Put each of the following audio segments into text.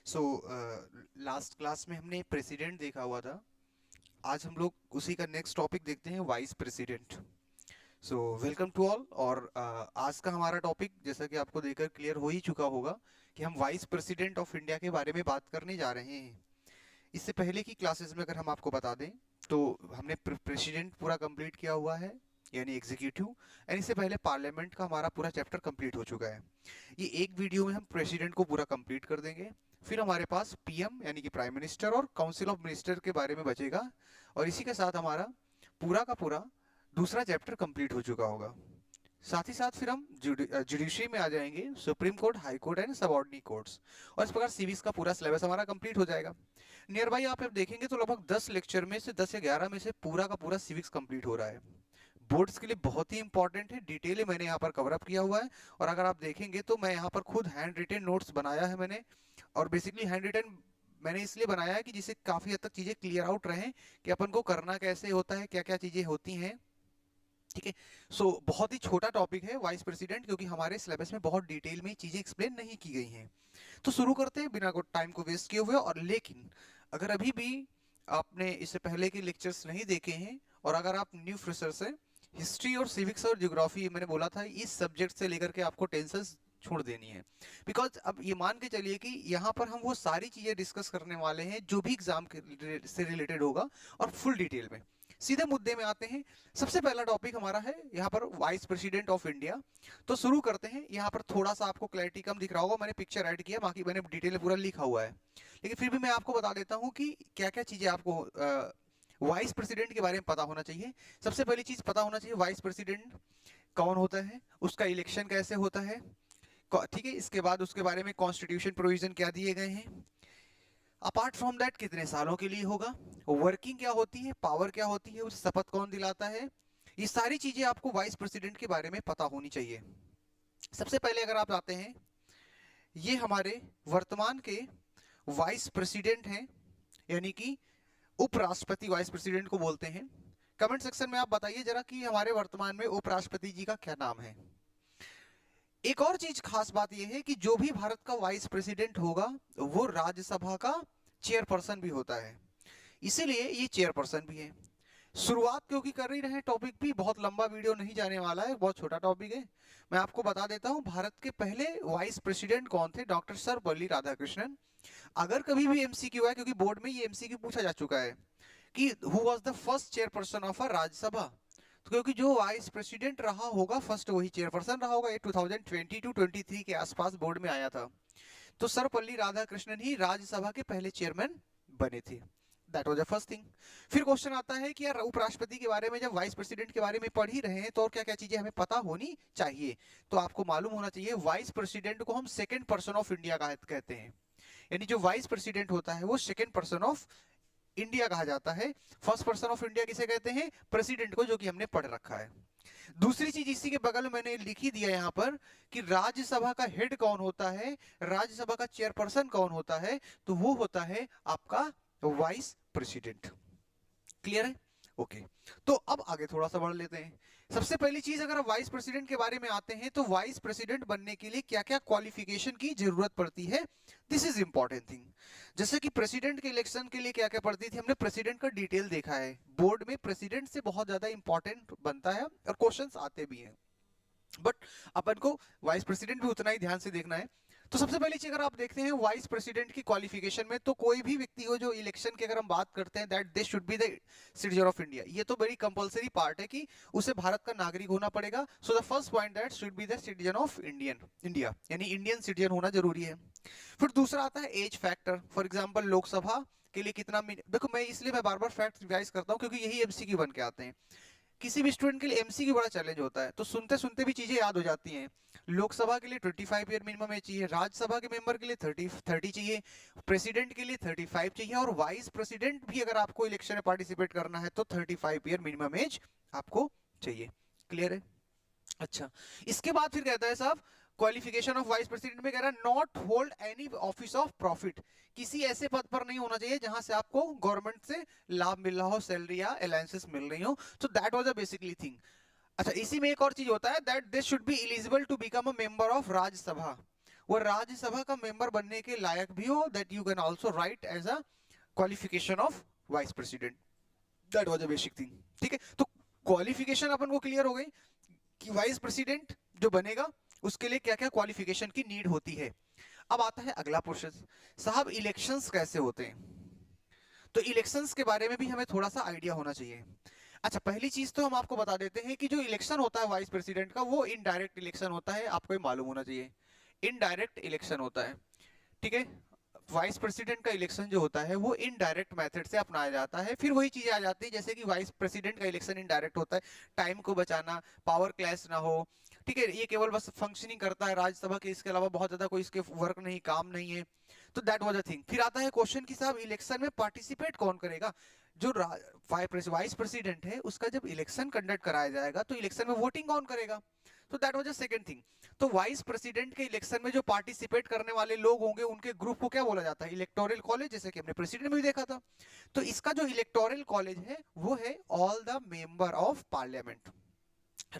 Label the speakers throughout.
Speaker 1: So last class में हमने president देखा हुआ था। आज हम लोग उसी का नेक्स्ट टॉपिक देखते हैं, vice president. So welcome to all. और आज का हमारा टॉपिक, जैसा कि आपको देखकर क्लियर हो ही चुका होगा, कि हम वाइस प्रेसिडेंट ऑफ इंडिया के बारे में बात करने जा रहे हैं। इससे पहले की क्लासेस में अगर हम आपको बता दें तो हमने प्रेसिडेंट पूरा कंप्लीट किया हुआ है, यानी एग्जीक्यूटिव। एंड इससे पहले पार्लियामेंट का हमारा पूरा चैप्टर कंप्लीट हो चुका है। ये एक वीडियो में हम प्रेसिडेंट को पूरा कंप्लीट कर देंगे। फिर हमारे पास पीएम यानी कि प्राइम मिनिस्टर और काउंसिल ऑफ मिनिस्टर के बारे में बचेगा। और इसी के साथ हमारा पूरा का पूरा दूसरा चैप्टर कंप्लीट हो चुका होगा। साथ ही साथ फिर हम जुडिशरी में आ जाएंगे, supreme court, high court and subordinate courts. और इस प्रकार सिविक्स का पूरा सिलेबस हमारा कंप्लीट हो जाएगा। नियर बाई आप देखेंगे तो लगभग 10 लेक्चर में से 10 या 11 में से पूरा का पूरा सिविक्स कंप्लीट हो रहा है। बोर्ड्स के लिए बहुत ही इंपॉर्टेंट है, डिटेल मैंने यहाँ पर कवर अप किया हुआ है। और अगर आप देखेंगे तो मैं यहाँ पर खुद हैंड रिटेन नोट्स बनाया है मैंने। और बेसिकली हैंड रिटेन मैंने इसलिए बनाया है कि जिससे काफ़ी हद तक चीज़ें क्लियर आउट रहें कि अपन को करना कैसे होता है, क्या क्या चीज़ें होती हैं। ठीक है। सो बहुत ही छोटा टॉपिक है वाइस प्रेसिडेंट, क्योंकि हमारे सिलेबस में बहुत डिटेल में चीज़ें एक्सप्लेन नहीं की गई हैं। तो शुरू करते हैं बिना टाइम को वेस्ट किए हुए। और लेकिन अगर अभी भी आपने इससे पहले के लेक्चर्स नहीं देखे हैं और अगर आप न्यू फ्रेशर्स हैं, हिस्ट्री और सिविक्स और ज्योग्राफी मैंने बोला था इस सब्जेक्ट से लेकर के आपको टेंशन छोड़ देनी है। बिकॉज अब ये मान के चलिए कि यहाँ पर हम वो सारी चीज़ें डिस्कस करने वाले हैं जो भी एग्जाम से रिलेटेड होगा, और फुल डिटेल में। सीधे मुद्दे में आते हैं। सबसे पहला टॉपिक हमारा है यहाँ पर वाइस प्रेसिडेंट ऑफ इंडिया। तो शुरू करते हैं। यहाँ पर थोड़ा सा आपको क्लैरिटी कम दिख रहा होगा, मैंने पिक्चर ऐड किया, बाकी मैंने डिटेल पूरा लिखा हुआ है। लेकिन फिर भी मैं आपको बता देता हूँ कि क्या क्या चीज़ें आपको वाइस प्रेसिडेंट के बारे में पता होना चाहिए। सबसे पहली चीज़ पता होना चाहिए, वाइस प्रेसिडेंट कौन होता है, उसका इलेक्शन कैसे होता है। ठीक है। इसके बाद उसके बारे में कॉन्स्टिट्यूशन प्रोविजन क्या दिए गए हैं। अपार्ट फ्रॉम दैट कितने सालों के लिए होगा, वर्किंग क्या होती है, पावर क्या होती है, उसे शपथ कौन दिलाता है। ये सारी चीजें आपको वाइस प्रेसिडेंट के बारे में पता होनी चाहिए। सबसे पहले अगर आप आते हैं, ये हमारे वर्तमान के वाइस प्रेसिडेंट हैं, यानी कि उपराष्ट्रपति वाइस प्रेसिडेंट को बोलते हैं। कमेंट सेक्शन में आप बताइए जरा कि हमारे वर्तमान में उपराष्ट्रपति जी का क्या नाम है। एक और चीज खास बात यह है कि जो भी भारत का वाइस प्रेसिडेंट होगा वो राज्यसभा का चेयरपर्सन भी होता है, इसीलिए ये चेयरपर्सन भी है। शुरुआत क्योंकि कर ही रहे, टॉपिक भी बहुत लंबा वीडियो नहीं जाने वाला है, बहुत छोटा टॉपिक है। मैं आपको बता देता हूं भारत के पहले वाइस प्रेसिडेंट कौन थे, डॉक्टर सर्वपल्ली राधाकृष्णन। अगर कभी भी एमसीक्यू है, क्योंकि बोर्ड में ये एमसीक्यू पूछा जा चुका है कि who was the first chairperson of a Rajya Sabha, तो क्योंकि जो वाइस प्रेसिडेंट रहा होगा फर्स्ट वही चेयरपर्सन रहा होगा। ये 2020 टू 23 के आसपास बोर्ड में आया था। तो सर्वपल्ली राधाकृष्णन ही राज्यसभा के पहले चेयरमैन बने थे। That was the first thing. फिर क्वेश्चन आता है कि यार उपराष्ट्रपति के बारे में जब वाइस प्रेसिडेंट के बारे में पढ़ ही रहे हैं तो और क्या क्या चीजें हमें पता होनी चाहिए। तो आपको मालूम होना चाहिए वाइस प्रेसिडेंट को हम सेकेंड पर्सन ऑफ इंडिया कहते हैं। यानी जो वाइस प्रेसिडेंट होता है वो सेकेंड पर्सन ऑफ इंडिया कहा जाता है। फर्स्ट पर्सन ऑफ इंडिया किसे कहते हैं, प्रेसिडेंट को, जो कि हमने पढ़ रखा है। दूसरी चीज इसी के बगल में मैंने लिख ही दिया यहाँ पर कि राज्यसभा का हेड कौन होता है, राज्यसभा का चेयरपर्सन कौन होता है, तो वो होता है आपका वाइस प्रेसिडेंट। क्लियर है। ओके। तो अब आगे थोड़ा सा बढ़ लेते हैं। सबसे पहली चीज, अगर आप वाइस प्रेसिडेंट के बारे में आते हैं तो वाइस प्रेसिडेंट बनने के लिए क्या क्या क्वालिफिकेशन की जरूरत पड़ती है, दिस इज इंपॉर्टेंट थिंग। जैसे कि प्रेसिडेंट के इलेक्शन के लिए क्या क्या पड़ती थी, हमने प्रेसिडेंट का डिटेल देखा है। बोर्ड में प्रेसिडेंट से बहुत ज्यादा इंपॉर्टेंट बनता है और क्वेश्चंस आते भी हैं, बट अपन को वाइस प्रेसिडेंट भी उतना ही ध्यान से देखना है। तो सबसे पहली चीज अगर आप देखते हैं वाइस प्रेसिडेंट की क्वालिफिकेशन में, तो कोई भी व्यक्ति हो जो इलेक्शन की अगर हम बात करते हैं, that they should be the citizen of India. ये तो बड़ी कंपलसरी पार्ट है कि उसे भारत का नागरिक होना पड़ेगा। So the first point, that should be the citizen of India, यानी इंडियन सिटीजन होना जरूरी है। फिर दूसरा आता है age factor. For example Lok Sabha के लिए कितना देखो मैं इसलिए मैं बार बार फैक्ट रिवाइज करता हूँ क्योंकि यही एमसीक्यू बन के आते हैं। किसी भी स्टूडेंट के लिए एमसीक्यू बड़ा चैलेंज होता है, तो सुनते सुनते भी चीजें याद हो जाती हैं। लोकसभा के लिए 25 ईयर मिनिमम एज चाहिए, राज्यसभा के मेंबर के लिए 30 चाहिए, प्रेसिडेंट के लिए 35 चाहिए, और वाइस प्रेसिडेंट भी अगर आपको इलेक्शन में पार्टिसिपेट करना है तो 35 ईयर मिनिमम एज आपको चाहिए। क्लियर है। अच्छा, इसके बाद फिर कहता है साहब, क्वालिफिकेशन ऑफ वाइस प्रेसिडेंट में कह रहा है not hold any office of profit. किसी ऐसे पद पर नहीं होना चाहिए जहां से आपको गवर्नमेंट से लाभ मिल रहा हो, सैलरी या अलायंसेस मिल रही हो। तो that was a basically thing. अच्छा, इसी में एक और चीज होता है that they should be eligible to become a member of Rajya Sabha. वो राज्यसभा का मेंबर बनने के लायक भी हो, that you can also write as a qualification of vice president. That was a basic thing. ठीक है, तो क्वालिफिकेशन अपन को क्लियर हो गई कि वाइस प्रेसिडेंट जो बनेगा उसके लिए क्या क्या क्वालिफिकेशन की नीड होती है। अब आता है अगला प्रोसेस, साहब इलेक्शंस कैसे होते हैं। तो इलेक्शंस के बारे में भी हमें थोड़ा सा आइडिया होना चाहिए। अच्छा, पहली चीज तो हम आपको बता देते हैं कि जो इलेक्शन होता है वाइस प्रेसिडेंट का, वो इनडायरेक्ट इलेक्शन होता है, आपको ये मालूम होना चाहिए। इनडायरेक्ट इलेक्शन होता है, ठीक है। वाइस प्रेसिडेंट का इलेक्शन जो होता है वो इनडायरेक्ट मेथड से अपनाया जाता है। फिर वही चीजें आ जाती है जैसे कि वाइस प्रेसिडेंट का इलेक्शन इनडायरेक्ट होता है, टाइम को बचाना, पावर क्लैश ना हो, ठीक है, ये केवल बस फंक्शनिंग करता है राज्यसभा के, इसके अलावा बहुत ज्यादा कोई इसके वर्क नहीं, काम नहीं है। तो दैट वाज अ थिंग। फिर आता है क्वेश्चन कि साहब इलेक्शन में पार्टिसिपेट कौन करेगा। जो वाइस प्रेसिडेंट है उसका जब इलेक्शन कंडक्ट कराया जाएगा तो इलेक्शन में वोटिंग कौन करेगा। तो that was a second thing. तो वाइस प्रेसिडेंट के इलेक्शन में जो पार्टिसिपेट करने वाले लोग होंगे उनके ग्रुप को क्या बोला जाता है, इलेक्टोरल कॉलेज, जैसे कि हमने प्रेसिडेंट में भी देखा था। तो इसका जो इलेक्टोरल कॉलेज है वो है all the member of parliament,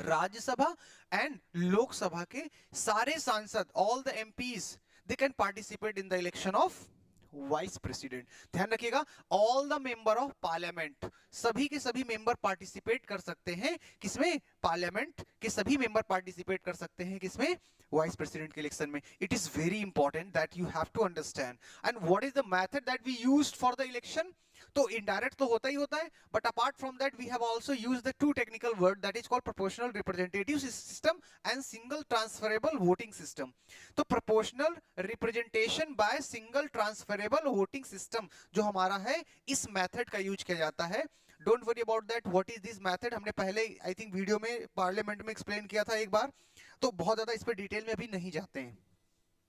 Speaker 1: Rajya Sabha and Lok Sabha के सारे सांसद, all the MPs, they can participate in the election of vice president. ध्यान रखिएगा, all the member of parliament, सभी के सभी मेंबर पार्टिसिपेट कर सकते हैं किसमें, पार्लियामेंट के सभी मेंबर पार्टिसिपेट कर सकते हैं किसमें, वाइस प्रेसिडेंट के इलेक्शन में। It is very important that you have to understand. And what is the method that we used for the election. तो इनडायरेक्ट तो होता ही होता है, but apart from that we have also used the two technical word that is called proportional representative system and single transferable voting system. तो proportional representation by single transferable voting system जो हमारा है, इस मेथड का use किया जाता है। Don't worry about that, what is this method, हमने पहले आई थिंक वीडियो में पार्लियामेंट में एक्सप्लेन किया था एक बार, तो बहुत ज्यादा इस पर डिटेल में अभी नहीं जाते हैं,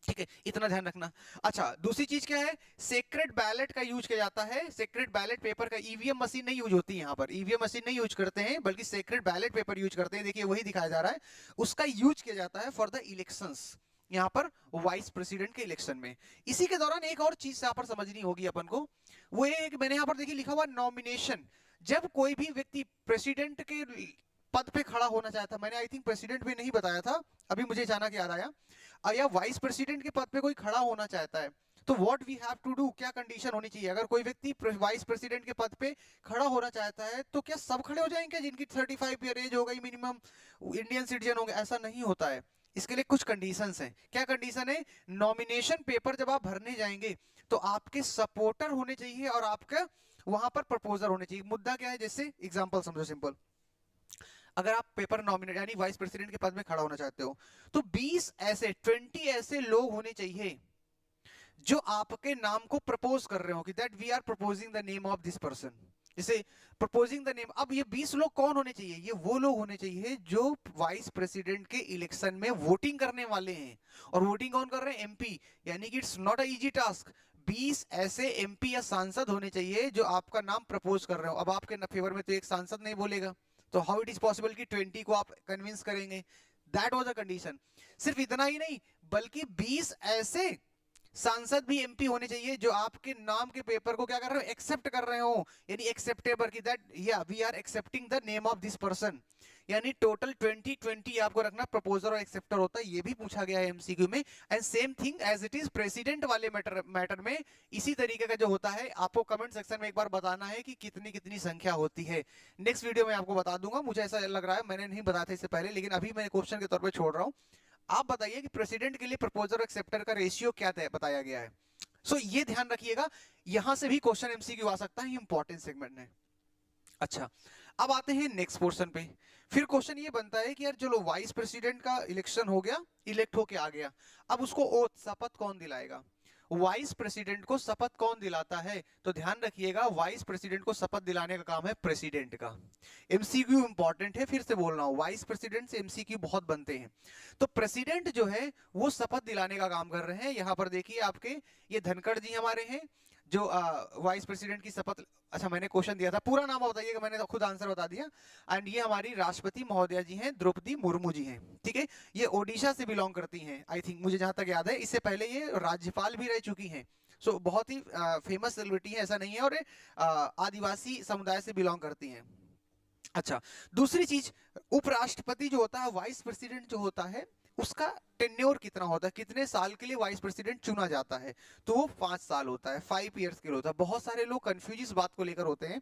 Speaker 1: ठीक है, इतना ध्यान रखना। अच्छा, दूसरी चीज क्या है, सेक्रेट बैलेट का यूज किया जाता है। सेक्रेट बैलेट पेपर का, ईवीएम मशीन नहीं यूज होती है यहाँ पर, ईवीएम मशीन नहीं यूज करते हैं, बल्कि सेक्रेट बैलेट पेपर यूज करते हैं। देखिए वही दिखाया जा रहा है, उसका यूज किया जाता है फॉर द इलेक्शंस, यहाँ पर वाइस प्रेसिडेंट के इलेक्शन में। इसी के दौरान एक और चीज यहाँ पर समझनी होगी अपन को, वो ये है कि मैंने यहाँ पर देखिए लिखा हुआ नॉमिनेशन। जब कोई भी व्यक्ति प्रेसिडेंट के पद पे खड़ा होना चाहता, मैंने आई थिंक प्रेसिडेंट पे नहीं बताया था, अभी मुझे अचानक याद आया, या वाइस प्रेसिडेंट के पद पे कोई खड़ा होना चाहता है, तो what we have to do, क्या कंडीशन होनी चाहिए। अगर कोई व्यक्ति वाइस प्रेसिडेंट के पद पे खड़ा होना चाहता है तो क्या सब खड़े हो जाएंगे जिनकी 35 ईयर एज हो गई मिनिमम, इंडियन सिटीजन हो गए, ऐसा नहीं होता है। इसके लिए कुछ कंडीशंस हैं। क्या कंडीशन है, नॉमिनेशन पेपर जब आप भरने जाएंगे तो आपके सपोर्टर होने चाहिए और आपका वहां पर प्रपोजर होने चाहिए। मुद्दा क्या है, जैसे एग्जांपल समझो सिंपल, अगर आप पेपर नॉमिनेट यानी वाइस प्रेसिडेंट के पद में खड़ा होना चाहते हो तो 20 ऐसे लोग होने चाहिए जो आपके नाम को प्रपोज कर रहे हो कि that we are proposing the name of this person, जैसे प्रपोजिंग द नेम। अब ये 20 लोग कौन होने चाहिए, ये वो लोग होने चाहिए जो वाइस प्रेसिडेंट के इलेक्शन में वोटिंग करने वाले हैं। और वोटिंग कौन कर रहे हैं, एमपी, यानी कि it's not a easy task. 20 ऐसे एमपी या सांसद होने चाहिए जो आपका नाम प्रपोज कर रहे हो। अब आपके फेवर में तो एक सांसद नहीं बोलेगा, तो हाउ इट इज पॉसिबल कि 20 को आप कन्विंस करेंगे। That was a condition. सिर्फ इतना ही नहीं, बल्कि 20 ऐसे सांसद भी एमपी होने चाहिए जो आपके नाम के पेपर को क्या कर रहे हो, एक्सेप्ट कर रहे हो, यानी एक्सेप्टेबल की दैट या we are accepting the name of this person. यानी टोटल 20 आपको रखना, प्रपोजर और एक्सेप्टर होता है, ये भी पूछा गया है एमसीक्यू में। And same thing as it is president वाले मैटर में इसी तरीके का जो होता है। आपको कमेंट सेक्शन में एक बार बताना है कि कितनी कितनी संख्या होती है। नेक्स्ट वीडियो में आपको बता दूंगा, मुझे ऐसा लग रहा है मैंने नहीं बताया था इससे पहले, लेकिन अभी मैं क्वेश्चन के तौर पर छोड़ रहा हूँ। आप बताइए कि प्रेसिडेंट के लिए प्रपोजर एक्सेप्टर का रेशियो क्या बताया गया है। सो ये ध्यान रखिएगा, यहां से भी क्वेश्चन एमसीक्यू आ सकता है, इंपॉर्टेंट सेगमेंट है। अच्छा, अब आते हैं नेक्स्ट पोर्शन पे। फिर क्वेश्चन ये बनता है कि यार चलो वाइस प्रेसिडेंट का इलेक्शन हो गया, इलेक्ट होके आ गया, अब उसको ओथ शपथ कौन दिलाएगा। वाइस प्रेसिडेंट को शपथ कौन दिलाता है, तो ध्यान रखिएगा वाइस प्रेसिडेंट को शपथ दिलाने का काम है प्रेसिडेंट का। एमसीक्यू इंपॉर्टेंट है, फिर से बोल रहा हूं, वाइस प्रेसिडेंट से एमसीक्यू बहुत बनते हैं। तो प्रेसिडेंट जो है वो शपथ दिलाने का काम कर रहे हैं। यहां पर देखिए आपके ये धनखड़ जी हमारे हैं जो वाइस प्रेसिडेंट की शपथ, अच्छा मैंने क्वेश्चन दिया था, पूरा नाम बताइएगा, मैंने तो खुद आंसर बता दिया। एंड ये हमारी राष्ट्रपति महोदया जी हैं, द्रौपदी मुर्मू जी हैं, ठीक है। ये ओडिशा से बिलोंग करती हैं आई थिंक, मुझे जहां तक याद है, इससे पहले ये राज्यपाल भी रह चुकी हैं। सो बहुत ही फेमस सेलिब्रिटी है, ऐसा नहीं है, और आदिवासी समुदाय से बिलोंग करती हैं। अच्छा, दूसरी चीज, उपराष्ट्रपति जो होता है, वाइस प्रेसिडेंट जो होता है, उसका टेन्योर कितना होता है, कितने साल के लिए वाइस प्रेसिडेंट चुना जाता है, तो वो 5 साल होता है, 5 ईयर्स के लिए होता है। बहुत सारे लोग कंफ्यूज इस बात को लेकर होते हैं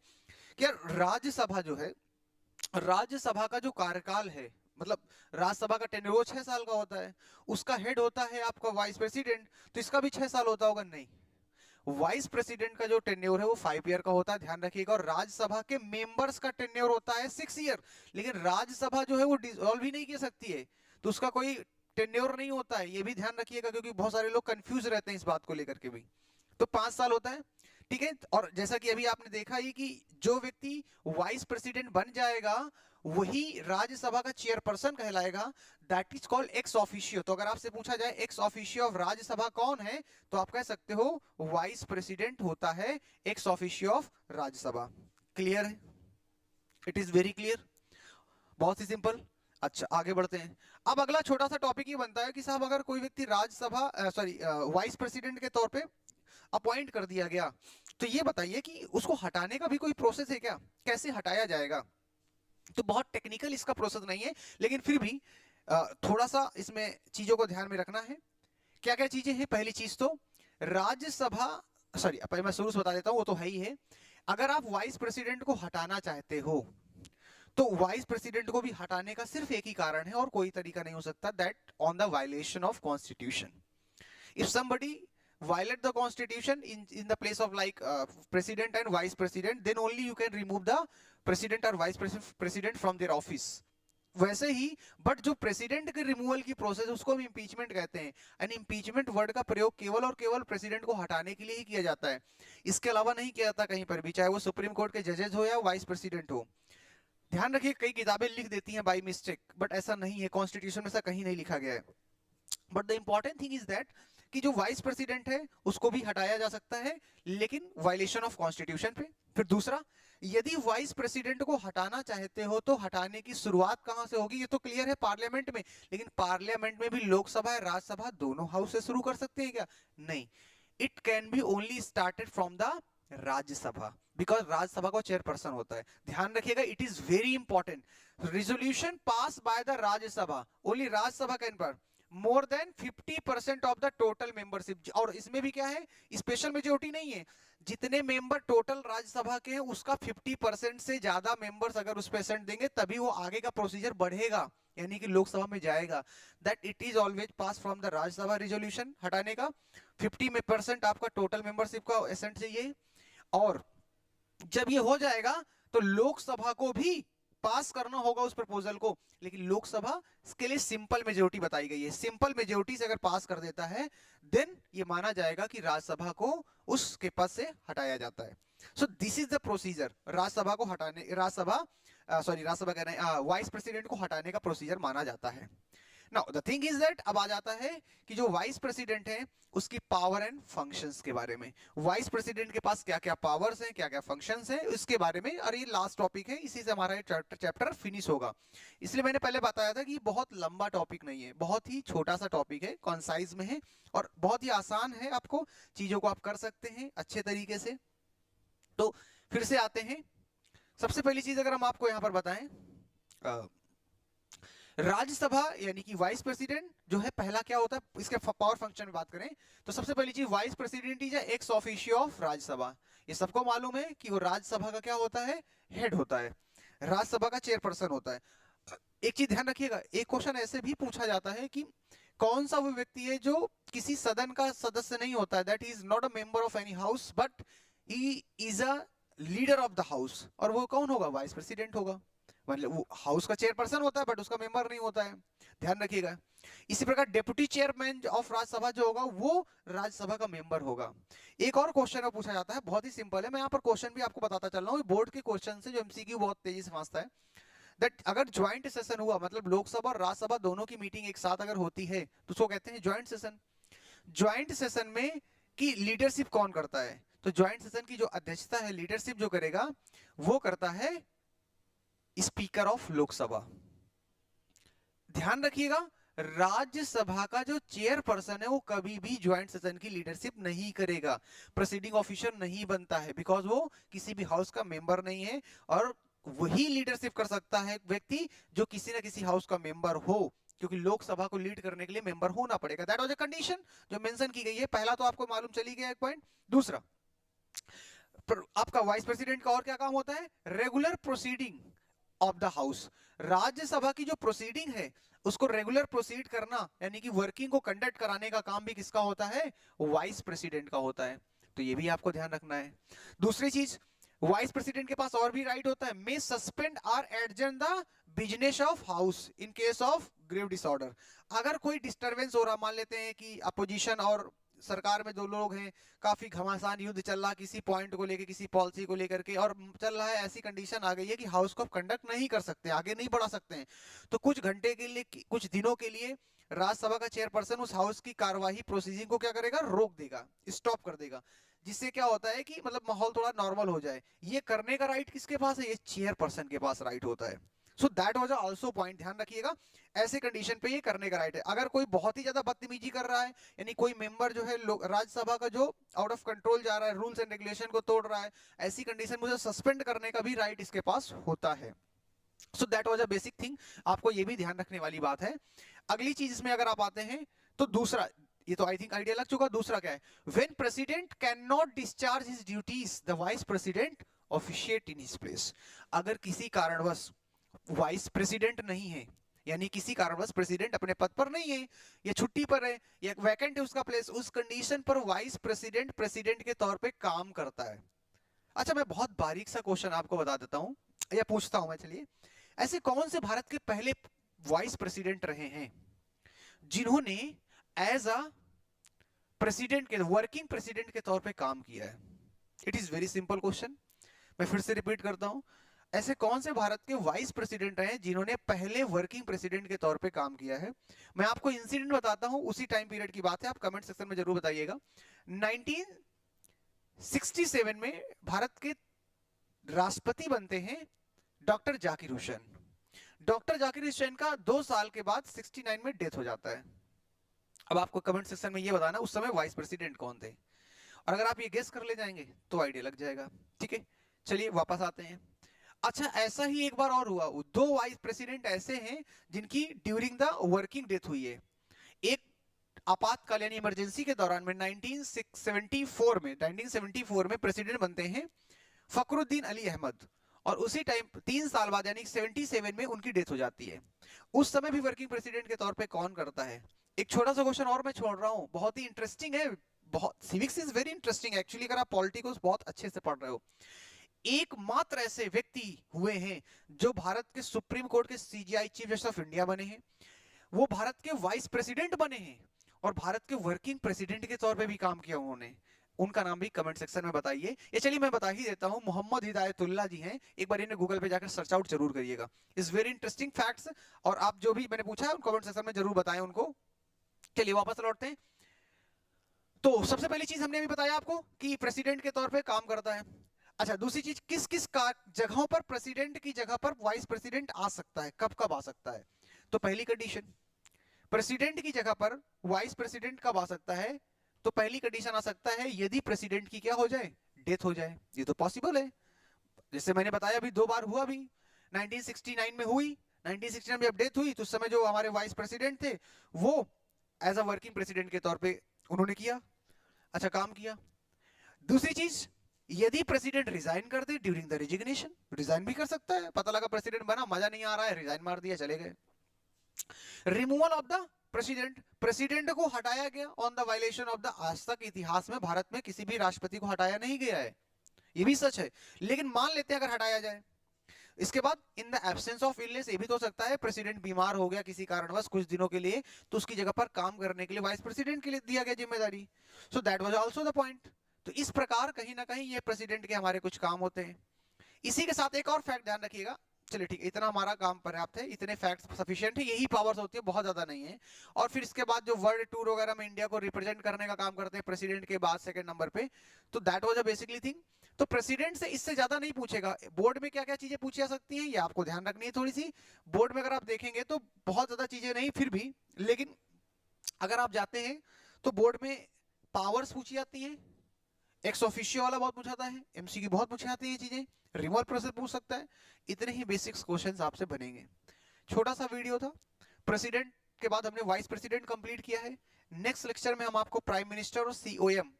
Speaker 1: कि यार राज्यसभा जो है, राज्यसभा का जो कार्यकाल है, मतलब राज्यसभा का टेन्योर 6 साल का होता है, उसका हेड होता है आपका वाइस प्रेसिडेंट, तो इसका भी 6 साल होता होगा? नहीं, वाइस प्रेसिडेंट का जो टेन्योर है वो 5 ईयर का होता है, ध्यान रखिएगा। और राज्यसभा के मेंबर्स का टेन्योर होता है 6 ईयर। लेकिन राज्यसभा जो है वो डिसॉल्व ही नहीं कर सकती है, तो उसका कोई टेन्योर नहीं होता है, ये भी ध्यान रखिएगा, क्योंकि बहुत सारे लोग कंफ्यूज रहते हैं इस बात को लेकर के भी। तो 5 साल होता है, ठीक है। और जैसा कि अभी आपने देखा ही कि जो व्यक्ति वाइस प्रेसिडेंट बन जाएगा वही राज्यसभा का चेयरपर्सन कहलाएगा, that is called ex officio. तो अगर आपसे पूछा जाए एक्स ऑफिशियो ऑफ राज्यसभा कौन है, तो आप कह सकते हो वाइस प्रेसिडेंट होता है ex officio of Rajya Sabha. Clear है? इट इज वेरी क्लियर, बहुत ही सिंपल। अच्छा, आगे बढ़ते हैं। अब अगला छोटा सा टॉपिक ये बनता है कि साहब अगर कोई व्यक्ति राज्यसभा सॉरी वाइस प्रेसिडेंट के तौर पे अपॉइंट कर दिया गया, तो ये बताइए कि उसको हटाने का भी कोई प्रोसेस है क्या, कैसे हटाया जाएगा? तो बहुत टेक्निकल इसका प्रोसेस नहीं है, लेकिन फिर भी थोड़ा सा इसमें चीजों को ध्यान में रखना है। क्या क्या चीजें हैं? पहली चीज तो राज्यसभा, सॉरी पहले मैं शुरू से बता देता हूं, वो तो है ही है। अगर आप वाइस प्रेसिडेंट को हटाना चाहते हो, तो वाइस प्रेसिडेंट को भी हटाने का सिर्फ एक ही कारण है और कोई तरीका नहीं हो सकता, that on the violation of constitution. If somebody violate the constitution in the place of like president and vice president, then only you can remove the president or vice president from their office. वैसे ही but जो president के removal की process उसको हम impeachment कहते हैं, and impeachment word का प्रयोग केवल और केवल प्रेसिडेंट को हटाने के लिए ही किया जाता है, इसके अलावा नहीं किया जाता कहीं पर भी, चाहे वो सुप्रीम कोर्ट के जजेस हो या वाइस प्रेसिडेंट हो। ध्यान रखिए, कई किताबें लिख देती हैं बाई मिस्टेक, बट ऐसा नहीं है, कॉन्स्टिट्यूशन में ऐसा कहीं नहीं लिखा गया है। But the important thing is that कि जो वाइस प्रेसिडेंट है उसको भी हटाया जा सकता है, लेकिन वायलेशन ऑफ कॉन्स्टिट्यूशन पे। फिर दूसरा, यदि वाइस प्रेसिडेंट को हटाना चाहते हो तो हटाने की शुरुआत कहां से होगी? ये तो क्लियर है, पार्लियामेंट में। लेकिन पार्लियामेंट में भी लोकसभा या राज्यसभा दोनों हाउस से शुरू कर सकते हैं क्या? नहीं, it can be only started from the Rajya Sabha, because Rajya Sabha को चेयरपर्सन होता है। ध्यान रखिएगा, it is very important. Resolution pass by the Rajya Sabha, only Rajya Sabha can पर more than 50% of the total membership. और इसमें भी क्या है, स्पेशल मेजोरिटी नहीं है, जितने मेंबर टोटल राज्यसभा के हैं उसका 50% से ज्यादा मेंबर्स अगर उस पेशेंट देंगे तभी वो आगे का प्रोसीजर बढ़ेगा, यानी कि लोकसभा में जाएगा। That it is always pass from the Rajya Sabha resolution हटाने का। 50% आपका टोटल मेंबरशिप का एसेंट चाहिए, और जब ये हो जाएगा तो लोकसभा को भी पास करना होगा उस प्रपोजल को। लेकिन लोकसभा के लिए सिंपल मेजोरिटी बताई गई है, सिंपल मेजोरिटी से अगर पास कर देता है देन ये माना जाएगा कि राज्यसभा को उसके पद से हटाया जाता है। So this is the procedure, Rajya Sabha को हटाने, राज्यसभा कह रहे हैं, वाइस प्रेसिडेंट को हटाने का प्रोसीजर माना जाता है। Now the thing is that अब आ जाता है कि जो वाइस प्रेसिडेंट है उसकी पावर एंड फंक्शंस के बारे में। वाइस प्रेसिडेंट के पास क्या क्या पावर्स हैं, क्या क्या फंक्शंस हैं, इसके बारे में। और ये लास्ट टॉपिक है, इसी से हमारा ये चैप्टर फिनिश होगा। इसलिए मैंने पहले बताया था कि बहुत लंबा टॉपिक नहीं है, बहुत ही छोटा सा टॉपिक है, कॉन्साइज में है और बहुत ही आसान है, आपको चीजों को आप कर सकते हैं अच्छे तरीके से। तो फिर से आते हैं, सबसे पहली चीज अगर हम आपको यहाँ पर बताएं, राज्यसभा यानी कि वाइस प्रेसिडेंट जो है, पहला क्या होता है, इसके पावर फंक्शन में बात करें तो सबसे पहली चीज vice president is ex officio of Rajya Sabha. ये सबको मालूम है कि वो राज्यसभा का क्या होता है, हेड होता है, राज्यसभा का चेयरपर्सन होता है। एक चीज ध्यान रखिएगा, एक क्वेश्चन ऐसे भी पूछा जाता है कि कौन सा वो व्यक्ति है जो किसी सदन का सदस्य नहीं होता है, that is not a member of any house but he is a leader of the house, और वो कौन होगा, वाइस प्रेसिडेंट होगा। मतलब वो हाउस का चेयरपर्सन होता है बट उसका मेंबर नहीं होता है, ध्यान रखिएगा। इसी प्रकार डेप्यूटी चेयरमैन ऑफ राज्यसभा जो होगा वो राज्यसभा का मेंबर होगा। एक और क्वेश्चन पूछा जाता है, बहुत ही सिंपल है, मैं यहाँ पर क्वेश्चन भी आपको बताता चल रहा हूँ, बोर्ड के क्वेश्चन से जो एमसीक्यू बहुत तेजी से समझता है, दैट अगर ज्वाइंट सेशन हुआ, मतलब लोकसभा और राज्यसभा दोनों की मीटिंग एक साथ अगर होती है तो उसको कहते हैं ज्वाइंट सेशन। ज्वाइंट सेशन में की लीडरशिप कौन करता है, तो ज्वाइंट सेशन की जो अध्यक्षता है, लीडरशिप जो करेगा वो करता है स्पीकर ऑफ लोकसभा। ध्यान रखिएगा, राज्यसभा का जो चेयरपर्सन है वो कभी भी ज्वाइंट सेशन की लीडरशिप नहीं करेगा, प्रेसिडिंग ऑफिसर नहीं बनता है, बिकॉज वो किसी भी हाउस का मेंबर नहीं है। और वही लीडरशिप कर सकता है व्यक्ति जो किसी ना किसी हाउस का मेंबर हो, क्योंकि लोकसभा को लीड करने के लिए मेंबर होना पड़ेगा। दैट वाज अ कंडीशन जो मेंशन की गई है। पहला तो आपको मालूम चली गया एक पॉइंट। दूसरा, आपका वाइस प्रेसिडेंट का और क्या काम होता है? Regular proceeding of the house. Rajya Sabha की जो प्रोसीडिंग है उसको रेगुलर प्रोसीड करना, यानी कि वर्किंग को कंडक्ट कराने का काम भी किसका होता है? वाइस प्रेसिडेंट का होता है। तो ये भी आपको ध्यान रखना है। दूसरी चीज, वाइस प्रेसिडेंट के पास और भी राइट होता है, मे सस्पेंड और adjourn the business of house in case of grave disorder. अगर कोई डिस्टरबेंस हो रहा, मान लेते हैं कि अपोजिशन और सरकार में दो लोग हैं, काफी घमासान युद्ध चल रहा किसी पॉइंट को लेकर, किसी पॉलिसी को लेकर के, और चल रहा है, ऐसी कंडीशन आ गई है कि हाउस को कंडक्ट नहीं कर सकते, आगे नहीं बढ़ा सकते हैं, तो कुछ घंटे के लिए, कुछ दिनों के लिए राज्यसभा का चेयरपर्सन उस हाउस की कार्यवाही प्रोसीजिंग को क्या करेगा? रोक देगा, स्टॉप कर देगा। जिससे क्या होता है कि मतलब माहौल थोड़ा नॉर्मल हो जाए। ये करने का राइट किसके पास है? ये चेयरपर्सन के पास राइट होता है। So that was also point, ध्यान रखिएगा। ऐसे कंडीशन पे ये करने का राइट है। अगर कोई बहुत ही ज्यादा बदतमीजी कर रहा है, यानी कोई मेंबर जो है राज्यसभा का जो आउट ऑफ कंट्रोल जा रहा है, रूल्स एंड रेगुलेशन को तोड़ रहा है, ऐसी कंडीशन में उसे सस्पेंड करने का भी राइट इसके पास होता है। So that was a basic thing, आपको ये भी ध्यान रखने वाली बात है। अगली चीज इसमें अगर आप आते हैं तो दूसरा, ये तो आई थिंक आइडिया लग चुका। दूसरा क्या है? When president can not discharge his duties the vice president officiate in his place. अगर किसी कारणवश वाइस प्रेसिडेंट नहीं है, यानी किसी कारणवश प्रेसिडेंट अपने पद पर नहीं है, या छुट्टी पर है, या वैकेंट है उसका प्लेस, उस कंडीशन पर वाइस प्रेसिडेंट प्रेसिडेंट के तौर पे काम करता है। अच्छा, मैं बहुत बारीक सा क्वेश्चन आपको बता देता हूं, या पूछता हूं मैं, चलिए। ऐसे कौन से भारत के पहले वाइस प्रेसिडेंट रहे हैं जिन्होंने एज अ प्रेसिडेंट के, वर्किंग प्रेसिडेंट के तौर पे काम किया है? It is very simple question, मैं फिर से रिपीट करता हूं। ऐसे कौन से भारत के वाइस प्रेसिडेंट रहे जिन्होंने पहले वर्किंग प्रेसिडेंट के तौर पे काम किया है? मैं आपको इंसिडेंट बताता हूं, उसी टाइम पीरियड की बात है, आप कमेंट सेक्शन में जरूर बताइएगा। 1967 में भारत के राष्ट्रपति बनते हैं डॉक्टर जाकिर हुसैन। डॉक्टर जाकिर हुसैन का 2 साल के बाद 69 में डेथ हो जाता है। अब आपको कमेंट सेक्शन में ये बताना उस समय वाइस प्रेसिडेंट कौन थे, और अगर आप ये गेस कर ले जाएंगे तो आइडिया लग जाएगा। ठीक है, चलिए वापस आते हैं। अच्छा, ऐसा ही एक बार और हुआ, 2 वाइस प्रेसिडेंट ऐसे हैं जिनकी ड्यूरिंग द वर्किंग डेथ हुई है। एक आपातकाल यानी इमरजेंसी के दौरान में 1974 में प्रेसिडेंट बनते हैं फखरुद्दीन अली अहमद, और उसी टाइम 3 साल बाद यानी 77 में उनकी डेथ हो जाती है। उस समय भी वर्किंग प्रेसिडेंट के तौर पे कौन करता है? एक छोटा सा क्वेश्चन और मैं छोड़ रहा हूं, बहुत ही इंटरेस्टिंग है। बहुत, civics is very interesting actually, अगर आप पॉलिटिक्स बहुत अच्छे से पढ़ रहे हो। एकमात्र ऐसे व्यक्ति हुए हैं जो भारत के सुप्रीम कोर्ट के CGI chief justice of India बने हैं, वो भारत के वाइस प्रेसिडेंट बने हैं, और भारत के वर्किंग प्रेसिडेंट के तौर पे भी काम किया उन्होंने। उनका नाम भी कमेंट सेक्शन में बताइए। ये चलिए मैं बता ही देता हूं, मोहम्मद हिदायतुल्लाह जी हैं। एक बार इन्हें गूगल पे जाकर सर्च आउट जरूर करिएगा, इज वेरी इंटरेस्टिंग फैक्ट्स। और आप जो भी मैंने पूछा है उन कमेंट सेक्शन में जरूर बताएं उनको। चलिए वापस लौटते हैं। तो सबसे पहली चीज हमने अभी बताया आपको कि प्रेसिडेंट के तौर पे काम करता है। अच्छा, दूसरी चीज, किस किस जगहों पर प्रेसिडेंट की जगह पर वाइस प्रेसिडेंट आ सकता है, कब कब आ सकता है? तो पहली कंडीशन, प्रेसिडेंट की जगह पर वाइस प्रेसिडेंट कब आ सकता है? तो पहली कंडीशन आ सकता है यदि प्रेसिडेंट की क्या हो जाए? डेथ हो जाए। ये तो पॉसिबल है, जैसे मैंने बताया अभी 2 बार हुआ भी। 1969 में हुई, 1969 में जब डेथ हुई तो उस समय जो हमारे वाइस प्रेसिडेंट थे वो एज अ वर्किंग प्रेसिडेंट के तौर पे उन्होंने किया, अच्छा काम किया। दूसरी चीज, यदि प्रेसिडेंट रिजाइन कर दे ड्यूरिंग द रेजिग्नेशन, रिजाइन भी कर सकता है, पता लगा प्रेसिडेंट बना, मजा नहीं आ रहा है, रिजाइन मार दिया, चले गए। Removal of the president, president को हटाया गया on the violation of the, आज तक इतिहास में भारत में किसी भी राष्ट्रपति को हटाया नहीं गया है, ये भी सच है, लेकिन मान लेते हैं अगर हटाया जाए। इसके बाद in the absence of illness, ये भी तो हो सकता है प्रेसिडेंट बीमार हो गया किसी कारणवश कुछ दिनों के लिए, तो उसकी जगह पर काम करने के लिए वाइस प्रेसिडेंट के लिए दिया गया जिम्मेदारी। So that was also the point. तो इस प्रकार कहीं ना कहीं ये प्रेसिडेंट के हमारे कुछ काम होते हैं। इसी के साथ एक और फैक्ट ध्यान रखिएगा। चलिए ठीक है, इतना हमारा काम पर्याप्त है, इतने फैक्ट्स सफिशिएंट है, यही पावर्स होती है, बहुत ज्यादा नहीं है। और फिर इसके बाद जो वर्ल्ड टूर वगैरह में इंडिया को रिप्रेजेंट करने का काम करते हैं प्रेसिडेंट के बाद सेकंड नंबर पे, तो that was a basically thing. तो प्रेसिडेंट से इससे ज्यादा नहीं पूछेगा। बोर्ड में क्या क्या चीजें पूछी जा सकती हैं ये आपको ध्यान रखनी है थोड़ी सी। बोर्ड में अगर आप देखेंगे तो बहुत ज्यादा चीजें नहीं फिर भी, लेकिन अगर आप जाते हैं तो बोर्ड में पावर्स पूछी जाती हैं, एक्स ऑफिशियो वाला बहुत पूछा जाता है, एमसीक्यू बहुत पूछी जाती है चीजें, रिमूवल प्रोसेस पूछ सकता है। इतने ही बेसिक्स क्वेश्चंस आपसे बनेंगे। छोटा सा वीडियो था, प्रेसिडेंट के बाद हमने वाइस प्रेसिडेंट कंप्लीट किया है। नेक्स्ट लेक्चर में हम आपको प्राइम मिनिस्टर और COM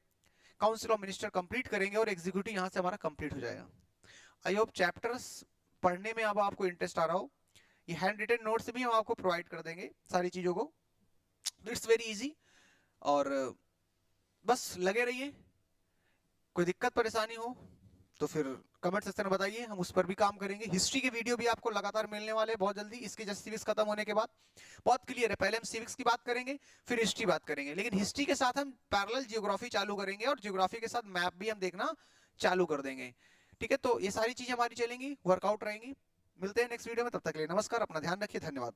Speaker 1: council of minister complete करेंगे और एग्जीक्यूटिव यहाँ से हमारा कंप्लीट हो जाएगा। आई होप चैप्टर्स पढ़ने में अब आपको इंटरेस्ट आ रहा हो। ये हैंड रिटन नोट्स भी हम आपको प्रोवाइड कर देंगे सारी चीज़ों को। इट्स वेरी इजी और बस लगे रहिए। कोई दिक्कत परेशानी हो तो फिर कमेंट सेक्शन में बताइए, हम उस पर भी काम करेंगे। हिस्ट्री के वीडियो भी आपको लगातार मिलने वाले हैं बहुत जल्दी, इसके जस्ट सिविक्स खत्म होने के बाद। बहुत क्लियर है, पहले हम सिविक्स की बात करेंगे फिर हिस्ट्री बात करेंगे, लेकिन हिस्ट्री के साथ हम पैरेलल जियोग्राफी चालू करेंगे और जियोग्राफी के साथ मैप भी हम देखना चालू कर देंगे। ठीक है, तो ये सारी चीजें हमारी चलेंगी, वर्कआउट रहेंगी। मिलते हैं नेक्स्ट वीडियो में, तब तक के लिए नमस्कार, अपना ध्यान रखिए, धन्यवाद।